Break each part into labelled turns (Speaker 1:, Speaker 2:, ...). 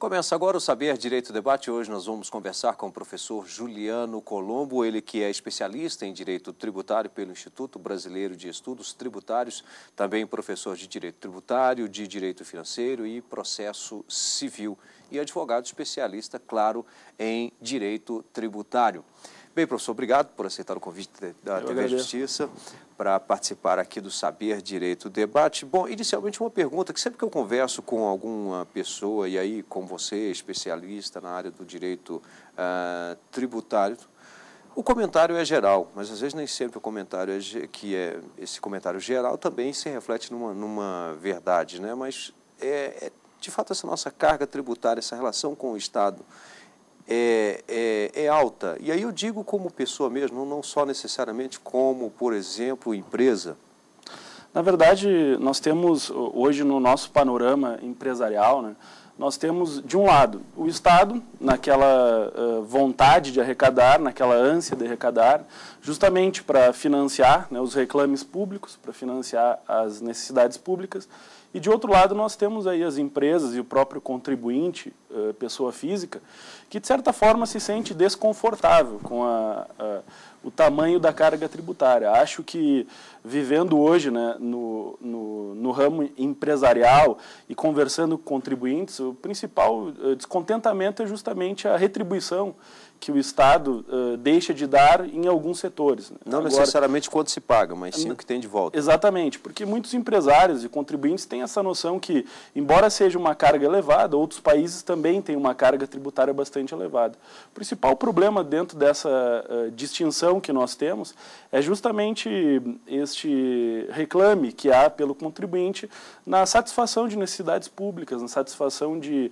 Speaker 1: Começa agora o Saber Direito Debate. Hoje nós vamos conversar com o professor Juliano Colombo, ele que é especialista em Direito Tributário pelo Instituto Brasileiro de Estudos Tributários, também professor de Direito Tributário, de Direito Financeiro e Processo Civil e advogado especialista, claro, em Direito Tributário. Bem, professor, obrigado por aceitar o convite da TV Justiça para participar aqui do Saber Direito Debate. Bom, inicialmente uma pergunta que sempre que eu converso com alguma pessoa, e aí com você, especialista na área do direito tributário, o comentário é geral, mas às vezes nem sempre o comentário esse comentário geral também se reflete numa verdade, né? Mas de fato essa nossa carga tributária, essa relação com o Estado, é alta. E aí eu digo como pessoa mesmo, não só necessariamente como, por exemplo, empresa.
Speaker 2: Na verdade, nós temos hoje no nosso panorama empresarial, né, nós temos, de um lado, o Estado, naquela vontade de arrecadar, naquela ânsia de arrecadar, justamente para financiar, né, os reclames públicos, para financiar as necessidades públicas. E, de outro lado, nós temos aí as empresas e o próprio contribuinte, pessoa física, que, de certa forma, se sente desconfortável com o tamanho da carga tributária. Acho que, vivendo hoje, né, no ramo empresarial e conversando com contribuintes, o principal descontentamento é justamente a retribuição que o Estado deixa de dar em alguns setores.
Speaker 1: Não necessariamente quanto se paga, mas sim o que tem de volta.
Speaker 2: Exatamente, porque muitos empresários e contribuintes têm essa noção que, embora seja uma carga elevada, outros países também têm uma carga tributária bastante elevada. O principal problema dentro dessa distinção que nós temos é justamente este reclame que há pelo contribuinte na satisfação de necessidades públicas, na satisfação de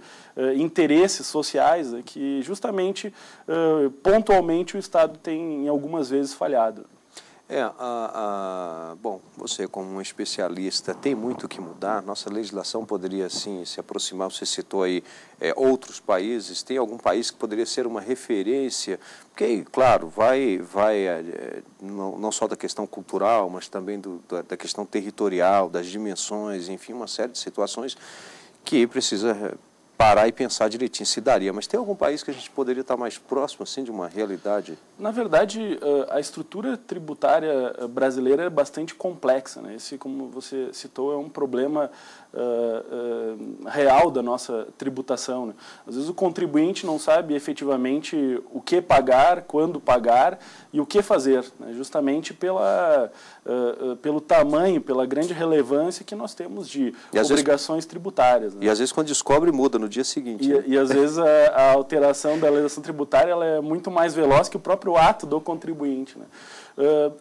Speaker 2: interesses sociais, que justamente pontualmente o Estado tem, em algumas vezes, falhado.
Speaker 1: Bom, você como um especialista tem muito o que mudar, nossa legislação poderia, sim, se aproximar, você citou aí outros países, tem algum país que poderia ser uma referência, porque, claro, vai não só da questão cultural, mas também da questão territorial, das dimensões, enfim, uma série de situações que precisa parar e pensar direitinho se daria. Mas tem algum país que a gente poderia estar mais próximo assim, de uma realidade?
Speaker 2: Na verdade, a estrutura tributária brasileira é bastante complexa, né? Esse, como você citou, é um problema real da nossa tributação, né? Às vezes o contribuinte não sabe efetivamente o que pagar, quando pagar e o que fazer, né? Justamente pelo tamanho, pela grande relevância que nós temos de obrigações tributárias, né?
Speaker 1: E às vezes quando descobre muda no dia seguinte.
Speaker 2: E às vezes a alteração da legislação tributária ela é muito mais veloz que o próprio ato do contribuinte, né?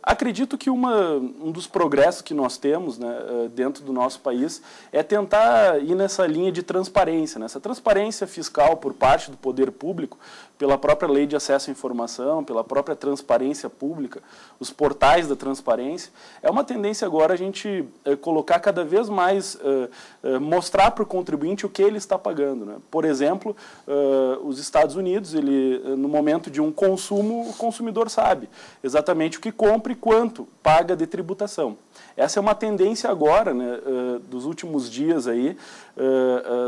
Speaker 2: Acredito que um dos progressos que nós temos, né, dentro do nosso país é tentar ir nessa linha de transparência, né? Essa transparência fiscal por parte do poder público, pela própria lei de acesso à informação, pela própria transparência pública, os portais da transparência, é uma tendência agora a gente colocar cada vez mais, mostrar para o contribuinte o que ele está pagando, né? Por exemplo, os Estados Unidos, no momento de um consumo, o consumidor sabe exatamente o que compra e quanto paga de tributação. Essa é uma tendência agora, né, dos últimos dias aí,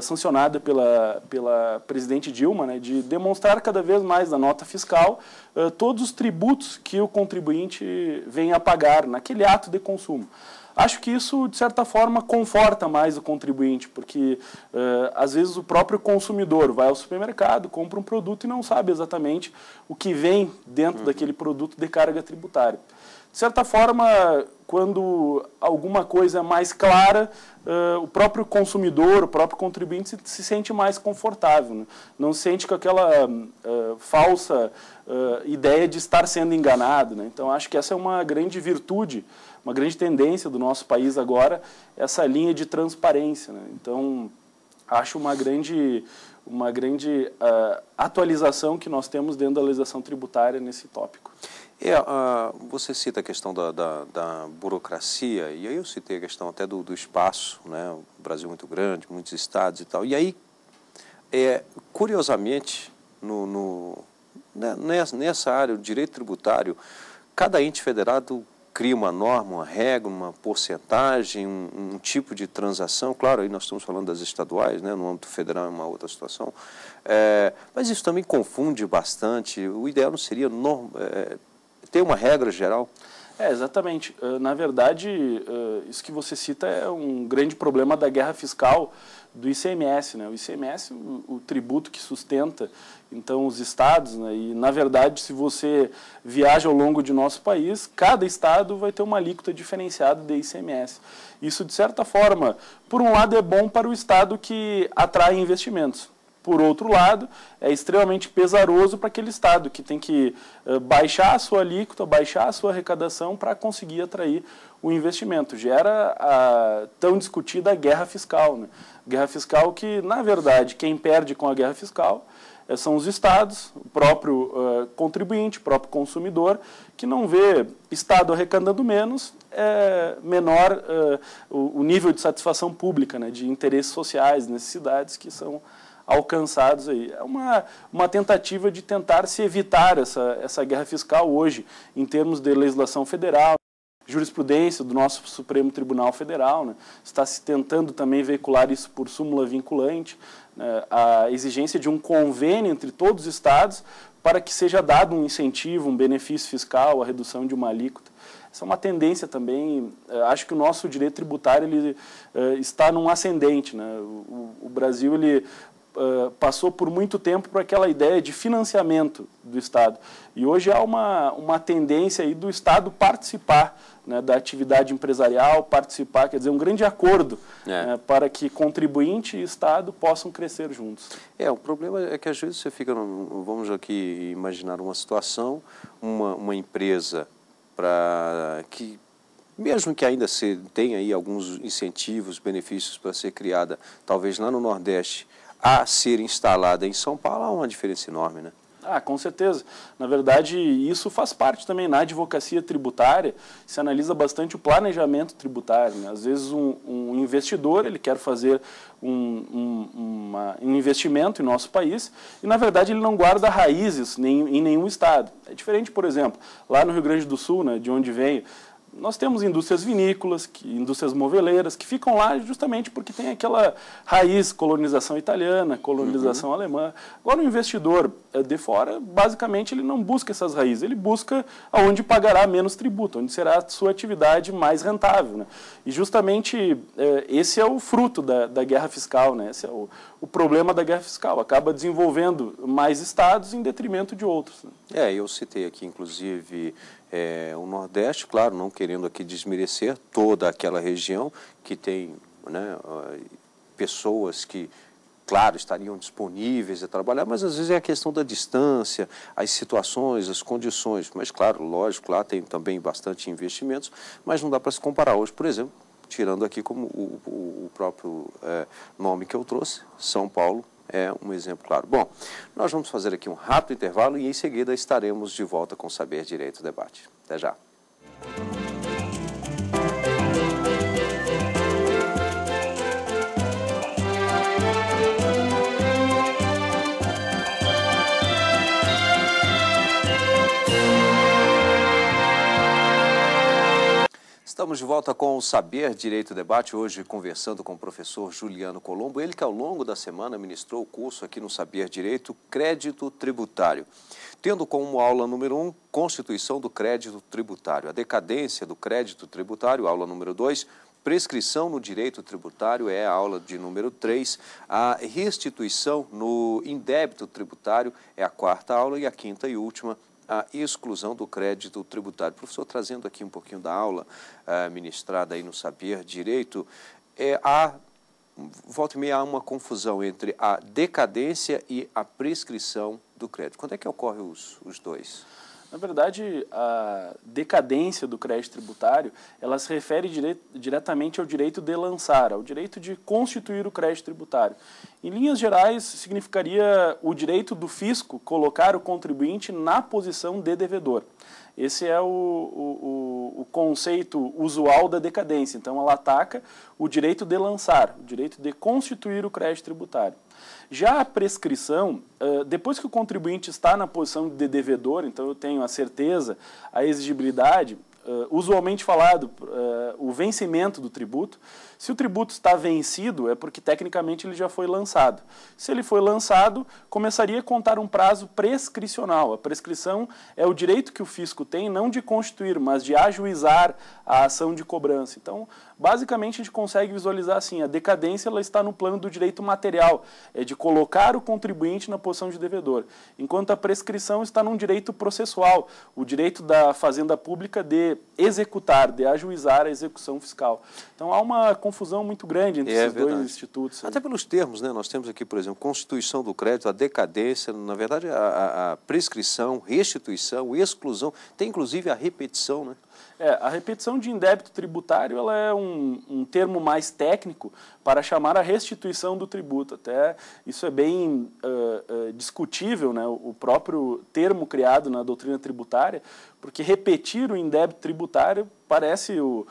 Speaker 2: sancionada pela presidente Dilma, né, de demonstrar cada vez mais na nota fiscal todos os tributos que o contribuinte vem a pagar naquele ato de consumo. Acho que isso, de certa forma, conforta mais o contribuinte, porque, às vezes, o próprio consumidor vai ao supermercado, compra um produto e não sabe exatamente o que vem dentro daquele produto de carga tributária. De certa forma, quando alguma coisa é mais clara, o próprio consumidor, o próprio contribuinte se sente mais confortável, né? Não se sente com aquela falsa ideia de estar sendo enganado, né? Então, acho que essa é uma grande virtude, uma grande tendência do nosso país agora, essa linha de transparência, né? Então, acho uma grande atualização que nós temos dentro da legislação tributária nesse tópico.
Speaker 1: Você cita a questão da burocracia, e aí eu citei a questão até do espaço, né? O Brasil é muito grande, muitos estados e tal. E aí, curiosamente, nessa área, o direito tributário, cada ente federado cria uma norma, uma regra, uma porcentagem, um tipo de transação. Claro, aí nós estamos falando das estaduais, né? No âmbito federal é uma outra situação. Mas isso também confunde bastante. O ideal não seria ter uma regra geral?
Speaker 2: Exatamente. Na verdade, isso que você cita é um grande problema da guerra fiscal do ICMS, né? O ICMS, o tributo que sustenta, então, os estados, né? E, na verdade, se você viaja ao longo de nosso país, cada estado vai ter uma alíquota diferenciada de ICMS. Isso, de certa forma, por um lado, é bom para o estado que atrai investimentos. Por outro lado, é extremamente pesaroso para aquele estado que tem que baixar a sua alíquota, baixar a sua arrecadação para conseguir atrair o investimento. Gera a tão discutida guerra fiscal, né? Guerra fiscal que, na verdade, quem perde com a guerra fiscal são os estados, o próprio contribuinte, o próprio consumidor, que não vê estado arrecadando menos, menor o nível de satisfação pública, né, de interesses sociais, necessidades que são alcançados aí. É uma tentativa de tentar se evitar essa guerra fiscal hoje, em termos de legislação federal, jurisprudência do nosso Supremo Tribunal Federal, né? Está se tentando também veicular isso por súmula vinculante, né? A exigência de um convênio entre todos os estados para que seja dado um incentivo, um benefício fiscal, a redução de uma alíquota. Essa é uma tendência também. Acho que o nosso direito tributário ele, está num ascendente, né? O Brasil ele passou por muito tempo por aquela ideia de financiamento do Estado. E hoje há uma tendência aí do Estado participar, né, da atividade empresarial, participar, quer dizer, um grande acordo para que contribuinte e Estado possam crescer juntos.
Speaker 1: O problema é que às vezes você fica, vamos aqui imaginar uma situação, uma empresa que, mesmo que ainda tenha aí alguns incentivos, benefícios para ser criada, talvez lá no Nordeste, a ser instalada em São Paulo, há uma diferença enorme, né?
Speaker 2: Com certeza. Na verdade, isso faz parte também na advocacia tributária, se analisa bastante o planejamento tributário, né? Às vezes um investidor ele quer fazer um investimento em nosso país e, na verdade, ele não guarda raízes em nenhum estado. É diferente, por exemplo, lá no Rio Grande do Sul, né, de onde venho, nós temos indústrias vinícolas, indústrias moveleiras, que ficam lá justamente porque tem aquela raiz, colonização italiana, colonização alemã. Agora, o investidor de fora, basicamente, ele não busca essas raízes, ele busca onde pagará menos tributo, onde será a sua atividade mais rentável, né? E justamente esse é o fruto da guerra fiscal, né? Esse é o problema da guerra fiscal, acaba desenvolvendo mais estados em detrimento de outros, né?
Speaker 1: Eu citei aqui, inclusive, o Nordeste, claro, não querendo aqui desmerecer toda aquela região que tem, né, pessoas que, claro, estariam disponíveis a trabalhar, mas às vezes é a questão da distância, as situações, as condições. Mas, claro, lógico, lá tem também bastante investimentos, mas não dá para se comparar hoje, por exemplo, tirando aqui como o próprio nome que eu trouxe, São Paulo, é um exemplo claro. Bom, nós vamos fazer aqui um rápido intervalo e em seguida estaremos de volta com Saber Direito Debate. Até já. Estamos de volta com o Saber Direito Debate, hoje conversando com o professor Juliano Colombo, ele que ao longo da semana ministrou o curso aqui no Saber Direito Crédito Tributário, tendo como aula número 1, Constituição do Crédito Tributário, a decadência do crédito tributário, aula número 2, prescrição no direito tributário, é a aula de número 3, a restituição no indébito tributário, é a quarta aula, e a quinta e última, a exclusão do crédito tributário. Professor, trazendo aqui um pouquinho da aula ministrada aí no Saber Direito, volta e meia há uma confusão entre a decadência e a prescrição do crédito. Quando é que ocorre os dois?
Speaker 2: Na verdade, a decadência do crédito tributário, ela se refere diretamente ao direito de lançar, ao direito de constituir o crédito tributário. Em linhas gerais, significaria o direito do fisco colocar o contribuinte na posição de devedor. Esse é o conceito usual da decadência. Então, ela ataca o direito de lançar, o direito de constituir o crédito tributário. Já a prescrição, depois que o contribuinte está na posição de devedor, então eu tenho a certeza, a exigibilidade, usualmente falado, o vencimento do tributo. Se o tributo está vencido, é porque tecnicamente ele já foi lançado. Se ele foi lançado, começaria a contar um prazo prescricional. A prescrição é o direito que o fisco tem, não de constituir, mas de ajuizar a ação de cobrança. Então, basicamente, a gente consegue visualizar assim, a decadência ela está no plano do direito material, é de colocar o contribuinte na posição de devedor, enquanto a prescrição está num direito processual, o direito da Fazenda Pública de executar, de ajuizar a execução fiscal. Então, há uma confusão muito grande entre esses dois institutos.
Speaker 1: Até pelos termos, né? Nós temos aqui, por exemplo, constituição do crédito, a decadência, na verdade, a prescrição, restituição, exclusão, tem inclusive a repetição, né?
Speaker 2: A repetição de indébito tributário ela é um termo mais técnico para chamar a restituição do tributo. Até isso é bem discutível, né? O próprio termo criado na doutrina tributária, porque repetir o indébito tributário parece o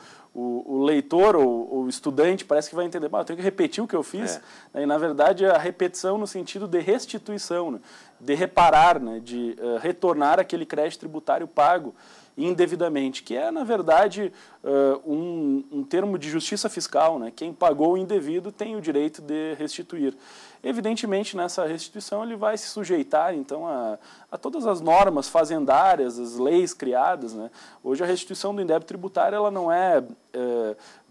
Speaker 2: leitor ou o estudante parece que vai entender, eu tenho que repetir o que eu fiz, né? E na verdade a repetição no sentido de restituição, né? De reparar, né? De retornar aquele crédito tributário pago indevidamente, que é, na verdade, um termo de justiça fiscal, né? Quem pagou o indevido tem o direito de restituir. Evidentemente, nessa restituição, ele vai se sujeitar, então, a todas as normas fazendárias, as leis criadas, né? Hoje, a restituição do indébito tributário ela não é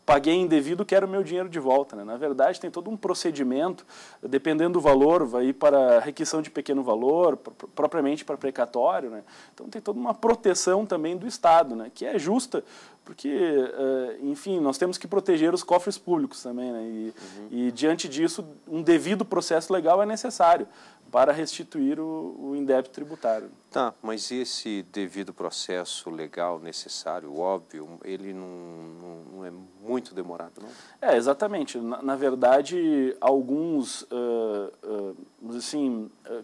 Speaker 2: paguei indevido, quero o meu dinheiro de volta, né? Na verdade, tem todo um procedimento, dependendo do valor, vai ir para requisição de pequeno valor, propriamente para precatório, né? Então, tem toda uma proteção também do Estado, né? Que é justa, porque, enfim, nós temos que proteger os cofres públicos também, né? E diante disso, um devido processo legal é necessário para restituir o indébito tributário.
Speaker 1: Tá, mas esse devido processo legal necessário, óbvio, ele não é muito demorado, não?
Speaker 2: Exatamente. Na verdade, algumas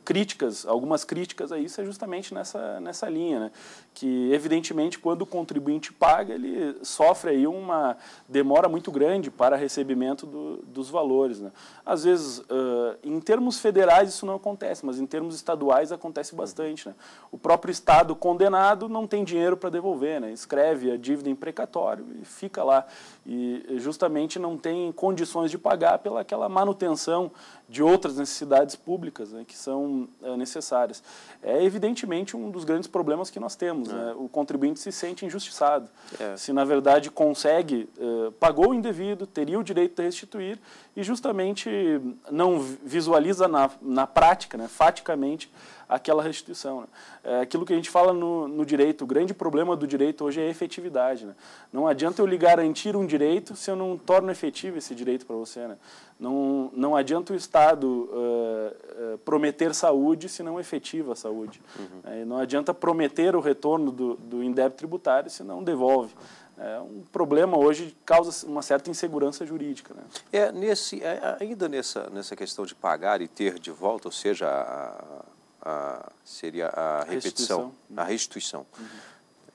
Speaker 2: críticas a isso é justamente nessa linha, né? Que, evidentemente, quando o contribuinte paga, ele sofre aí uma demora muito grande para recebimento dos valores, né? Às vezes, em termos federais isso não acontece, mas em termos estaduais acontece bastante, né? O próprio Estado condenado não tem dinheiro para devolver, né? Escreve a dívida em precatório e fica lá. E justamente não tem condições de pagar pelaquela manutenção de outras necessidades públicas, né, que são necessárias. É evidentemente um dos grandes problemas que nós temos, né? O contribuinte se sente injustiçado. Se na verdade consegue, pagou o indevido, teria o direito de restituir e justamente não visualiza na prática, né, faticamente, aquela restituição, né? Aquilo que a gente fala no direito, o grande problema do direito hoje é a efetividade, né? Não adianta eu lhe garantir um direito se eu não torno efetivo esse direito para você, né? Não adianta o Estado prometer saúde se não efetiva a saúde. Não adianta prometer o retorno do indébito tributário se não devolve. É um problema hoje que causa uma certa insegurança jurídica, né?
Speaker 1: Ainda nessa questão de pagar e ter de volta, ou seja, seria a repetição, a restituição.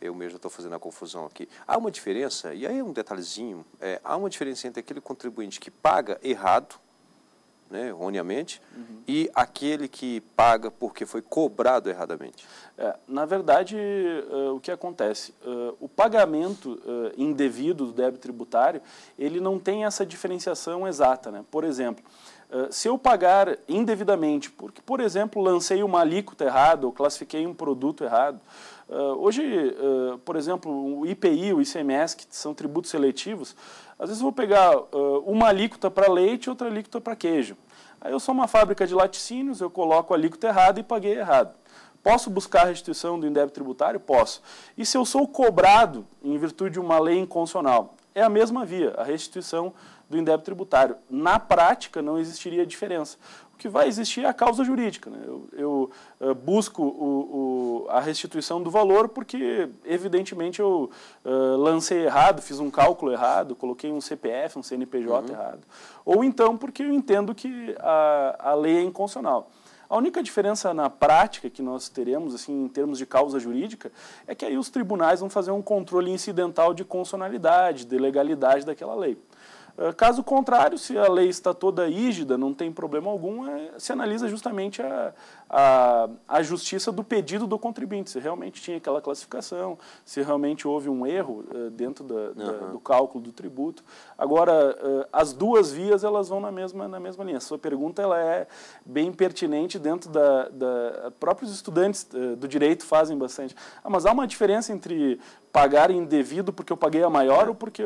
Speaker 1: Eu mesmo estou fazendo a confusão aqui. Há uma diferença, e aí é um detalhezinho, há uma diferença entre aquele contribuinte que paga errado, né, erroneamente, e aquele que paga porque foi cobrado erradamente.
Speaker 2: Na verdade, o que acontece? O pagamento indevido do débito tributário, ele não tem essa diferenciação exata, né? Por exemplo, se eu pagar indevidamente, porque, por exemplo, lancei uma alíquota errada ou classifiquei um produto errado, hoje, por exemplo, o IPI, o ICMS, que são tributos seletivos, às vezes eu vou pegar uma alíquota para leite e outra alíquota para queijo. Aí eu sou uma fábrica de laticínios, eu coloco a alíquota errada e paguei errado. Posso buscar a restituição do indébito tributário? Posso. E se eu sou cobrado em virtude de uma lei inconstitucional? É a mesma via, a restituição do indébito tributário. Na prática, não existiria diferença. O que vai existir é a causa jurídica, né? Eu busco a restituição do valor porque, evidentemente, eu lancei errado, fiz um cálculo errado, coloquei um CPF, um CNPJ errado. Ou então porque eu entendo que a lei é inconstitucional. A única diferença na prática que nós teremos, assim, em termos de causa jurídica, é que aí os tribunais vão fazer um controle incidental de constitucionalidade, de legalidade daquela lei. Caso contrário, se a lei está toda rígida, não tem problema algum, se analisa justamente a justiça do pedido do contribuinte, se realmente tinha aquela classificação, se realmente houve um erro dentro do cálculo do tributo. Agora, as duas vias, elas vão na mesma linha. A sua pergunta ela é bem pertinente dentro próprios estudantes do direito fazem bastante. Mas há uma diferença entre pagar indevido porque eu paguei a maior ou porque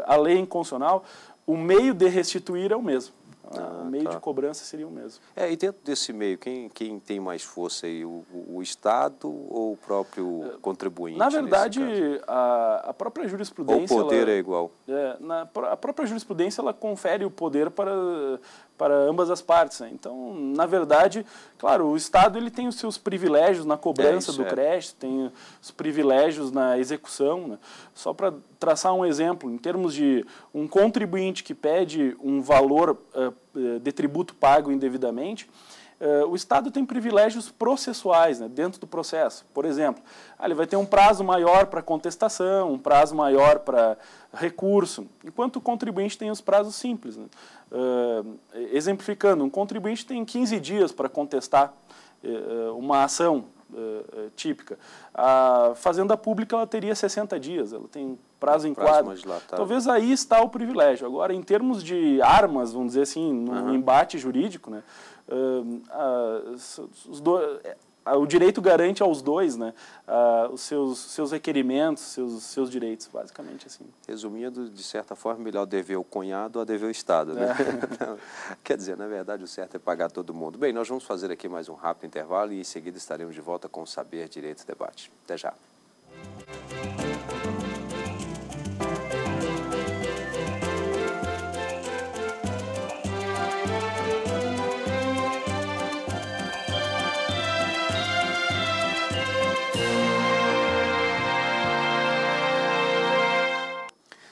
Speaker 2: a lei é inconstitucional? O meio de restituir é o mesmo. O meio de cobrança seria o mesmo.
Speaker 1: E dentro desse meio, quem tem mais força aí, o Estado ou o próprio contribuinte?
Speaker 2: Na verdade, a própria jurisprudência...
Speaker 1: Ou o poder é igual?
Speaker 2: A própria jurisprudência ela confere o poder para ambas as partes. Né? Então, na verdade, claro, o Estado ele tem os seus privilégios na cobrança do crédito, tem os privilégios na execução. Né? Só para traçar um exemplo, em termos de um contribuinte que pede um valor de tributo pago indevidamente, o Estado tem privilégios processuais, né, dentro do processo. Por exemplo, ele vai ter um prazo maior para contestação, um prazo maior para recurso, enquanto o contribuinte tem os prazos simples. Né? Exemplificando, um contribuinte tem 15 dias para contestar uma ação típica. A Fazenda Pública ela teria 60 dias, ela tem prazo em quadro. Talvez aí está o privilégio. Agora, em termos de armas, vamos dizer assim, no embate jurídico, né, o direito garante aos dois, né, os seus requerimentos, seus direitos, basicamente assim.
Speaker 1: Resumindo, de certa forma, melhor dever o cunhado a dever o Estado. Né? Quer dizer, na verdade, o certo é pagar todo mundo. Bem, nós vamos fazer aqui mais um rápido intervalo e em seguida estaremos de volta com o Saber, Direito e Debate. Até já.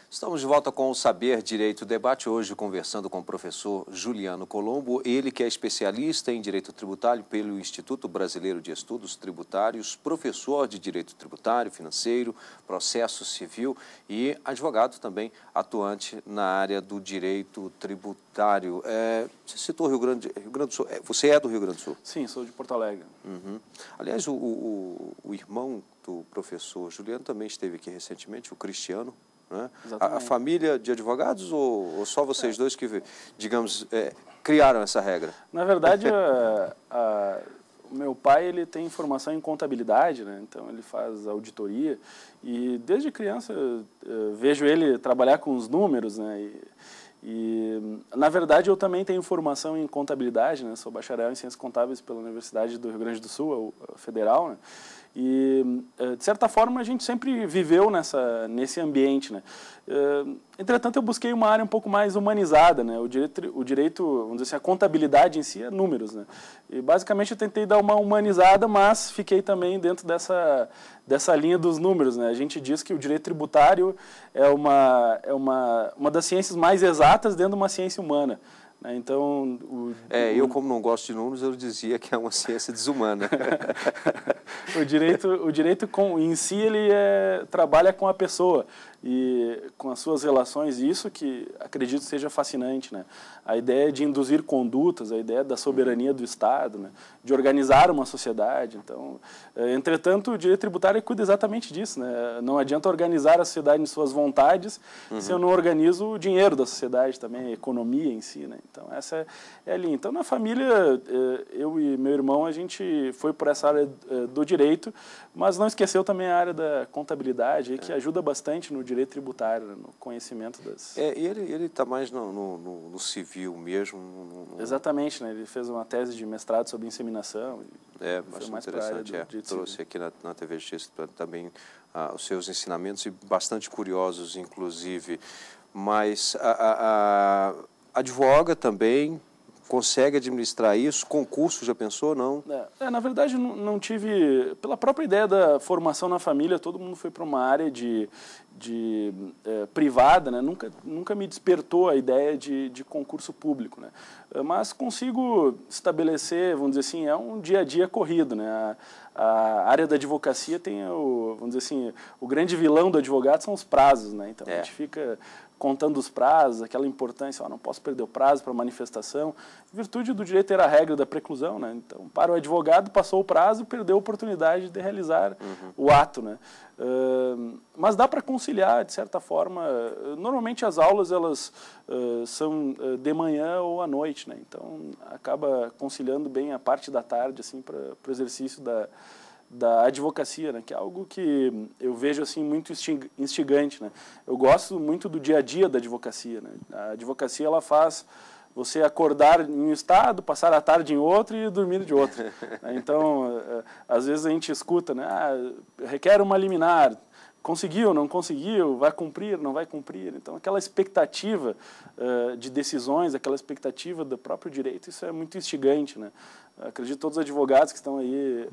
Speaker 1: Estamos de volta com o Saber, Direito e Debate, hoje conversando com o professor Juliano Colombo, ele que é especialista em Direito Tributário pelo Instituto Brasileiro de Estudos Tributários, professor de Direito Tributário, Financeiro, Processo Civil e advogado também atuante na área do Direito Tributário. Você citou Rio Grande do Sul, você é do Rio Grande do Sul?
Speaker 2: Sim, sou de Porto Alegre.
Speaker 1: Aliás, o irmão do professor Juliano também esteve aqui recentemente, o Cristiano. Né? A família de advogados ou só vocês dois que, digamos, criaram essa regra?
Speaker 2: Na verdade, o meu pai ele tem formação em contabilidade, né? Então ele faz auditoria e desde criança vejo ele trabalhar com os números, né? E, na verdade, eu também tenho formação em contabilidade, né? Sou bacharel em Ciências Contábeis pela Universidade do Rio Grande do Sul, a Federal, né? E, de certa forma, a gente sempre viveu nesse ambiente, né? Entretanto, eu busquei uma área um pouco mais humanizada, né? O direito, vamos dizer assim, a contabilidade em si é números, né? E, basicamente, eu tentei dar uma humanizada, mas fiquei também dentro dessa linha dos números, né? A gente diz que o direito tributário é uma das ciências mais exatas dentro de uma ciência humana. Então,
Speaker 1: eu como não gosto de números, eu dizia que é uma ciência desumana.
Speaker 2: O direito em si, ele trabalha com a pessoa e com as suas relações, e isso que acredito seja fascinante, né? A ideia de induzir condutas, a ideia da soberania do Estado, né? De organizar uma sociedade. Então, entretanto, o direito tributário cuida exatamente disso, né? Não adianta organizar a sociedade em suas vontades se eu não organizo o dinheiro da sociedade também, a economia em si, né? Então, essa é a linha. Então, na família, eu e meu irmão, a gente foi por essa área do direito, mas não esqueceu também a área da contabilidade, que ajuda bastante no direito tributário, né? No conhecimento das...
Speaker 1: E ele está mais no civil mesmo?
Speaker 2: Exatamente, né? Ele fez uma tese de mestrado sobre inseminação.
Speaker 1: Bastante interessante. Trouxe aqui na TV Justiça também os seus ensinamentos, e bastante curiosos, inclusive. Mas advoga também, consegue administrar isso? Concurso, já pensou, não?
Speaker 2: Na verdade, não tive... Pela própria ideia da formação na família, todo mundo foi para uma área privada, né? Nunca me despertou a ideia de concurso público, né? Mas consigo estabelecer, vamos dizer assim, é um dia a dia corrido, né? A área da advocacia tem, vamos dizer assim, o grande vilão do advogado são os prazos, né? Então a gente fica contando os prazos, aquela importância, não posso perder o prazo para manifestação, em virtude do direito ter a regra da preclusão, né? Então, para o advogado, passou o prazo, perdeu a oportunidade de realizar o ato, né? Mas dá para conciliar, de certa forma. Normalmente as aulas elas são de manhã ou à noite, né? Então acaba conciliando bem a parte da tarde assim para o exercício da advocacia, né? Que é algo que eu vejo assim muito instigante, né? Eu gosto muito do dia a dia da advocacia, né? A advocacia ela faz você acordar em um estado, passar a tarde em outro e dormir de outro. Então, às vezes a gente escuta, né? Requer uma liminar, conseguiu, não conseguiu, vai cumprir, não vai cumprir. Então, aquela expectativa de decisões, aquela expectativa do próprio direito, isso é muito instigante, né? Acredito que todos os advogados que estão aí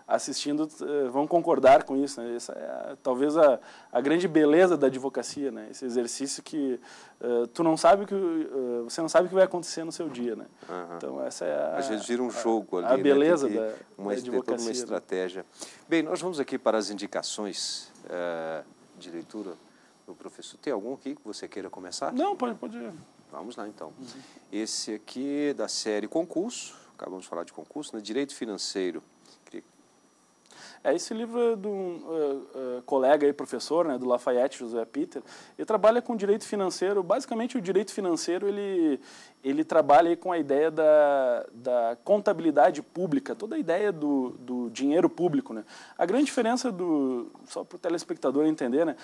Speaker 2: assistindo vão concordar com isso, né? Essa é talvez a grande beleza da advocacia, né? Esse exercício que você não sabe o que vai acontecer no seu dia, né? Então essa é
Speaker 1: às vezes vira um jogo ali,
Speaker 2: a beleza,
Speaker 1: né?
Speaker 2: da advocacia.
Speaker 1: Toda uma estratégia. Né? Bem, nós vamos aqui para as indicações de leitura do professor. Tem algum aqui que você queira começar?
Speaker 2: Não, pode ir.
Speaker 1: Vamos lá, então. Esse aqui é da série Concurso. Acabamos de falar de concurso, né? Direito Financeiro.
Speaker 2: Esse livro é de um colega aí, professor, né, do Lafayette, José Peter. Ele trabalha com direito financeiro. Basicamente, o direito financeiro ele trabalha aí com a ideia da contabilidade pública, toda a ideia do dinheiro público, né? A grande diferença só para o telespectador entender, né,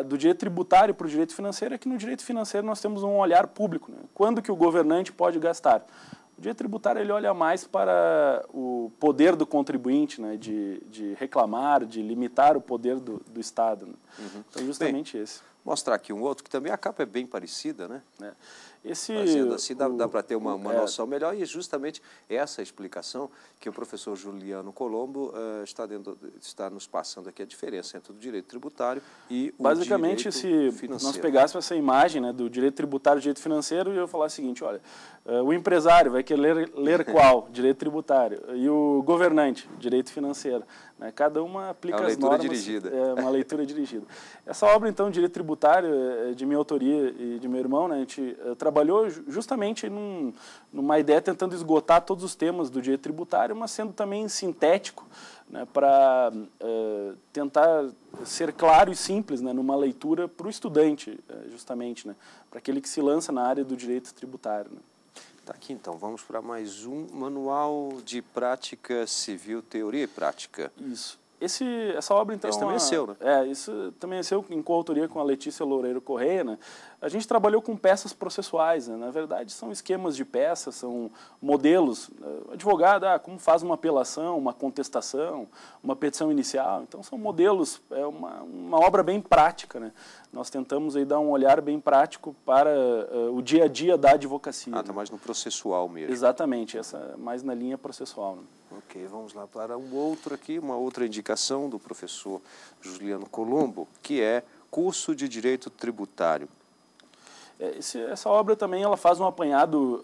Speaker 2: do direito tributário para o direito financeiro é que no direito financeiro nós temos um olhar público, né? Quando que o governante pode gastar? O direito tributário ele olha mais para o poder do contribuinte, né, de reclamar, de limitar o poder do Estado. Né? Então, justamente esse.
Speaker 1: Mostrar aqui um outro que também a capa é bem parecida, né?
Speaker 2: Fazendo
Speaker 1: assim, dá para ter uma noção melhor, e justamente essa explicação que o professor Juliano Colombo está nos passando aqui, a diferença entre o direito tributário e o
Speaker 2: basicamente,
Speaker 1: direito
Speaker 2: se
Speaker 1: financeiro.
Speaker 2: nós pegássemos essa imagem, né, do direito tributário e direito financeiro, e eu falar o seguinte, olha, o empresário vai querer ler qual? Direito tributário. E o governante, direito financeiro. Né? Cada uma aplica as normas.
Speaker 1: Dirigida.
Speaker 2: É uma leitura dirigida. Essa obra, então, Direito Tributário, é de minha autoria e de meu irmão, né? A gente trabalhou justamente numa ideia tentando esgotar todos os temas do direito tributário, mas sendo também sintético, né? Para tentar ser claro e simples, né? Numa leitura para o estudante, justamente, né? Para aquele que se lança na área do direito tributário. Né?
Speaker 1: Tá aqui, então, vamos para mais um Manual de Prática Civil, Teoria e Prática.
Speaker 2: Isso. Essa obra, então...
Speaker 1: Esse também é seu, né?
Speaker 2: Isso também é seu, em coautoria com a Letícia Loureiro Correia, né? A gente trabalhou com peças processuais, né? Na verdade, são esquemas de peças, são modelos. Advogado, como faz uma apelação, uma contestação, uma petição inicial. Então, são modelos, é uma obra bem prática, né? Nós tentamos aí dar um olhar bem prático para o dia a dia da advocacia.
Speaker 1: Está mais no processual mesmo.
Speaker 2: Exatamente, essa mais na linha processual. Né?
Speaker 1: Ok, vamos lá para um outro aqui, uma outra indicação do professor Juliano Colombo, que é Curso de Direito Tributário.
Speaker 2: Essa obra também ela faz um apanhado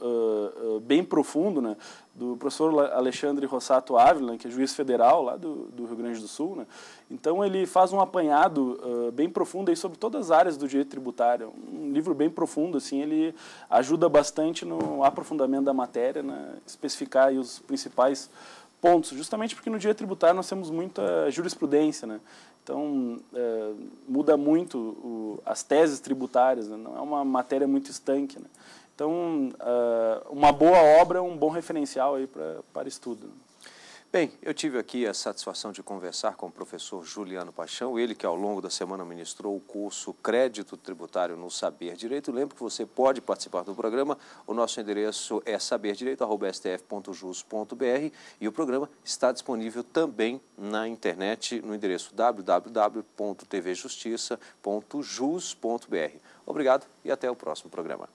Speaker 2: bem profundo, né, do professor Alexandre Rossato Ávila, que é juiz federal lá do Rio Grande do Sul. Né? Então, ele faz um apanhado bem profundo aí sobre todas as áreas do direito tributário. Um livro bem profundo, assim, ele ajuda bastante no aprofundamento da matéria, né, especificar aí os principais pontos, justamente porque no direito tributário nós temos muita jurisprudência, né? Então, muda muito as teses tributárias, né? Não é uma matéria muito estanque. Né? Então, uma boa obra é um bom referencial aí para estudo.
Speaker 1: Bem, eu tive aqui a satisfação de conversar com o professor Juliano Paixão, ele que ao longo da semana ministrou o curso Crédito Tributário no Saber Direito. Lembro que você pode participar do programa, o nosso endereço é saberdireito@stf.jus.br e o programa está disponível também na internet no endereço www.tvjustiça.jus.br. Obrigado e até o próximo programa.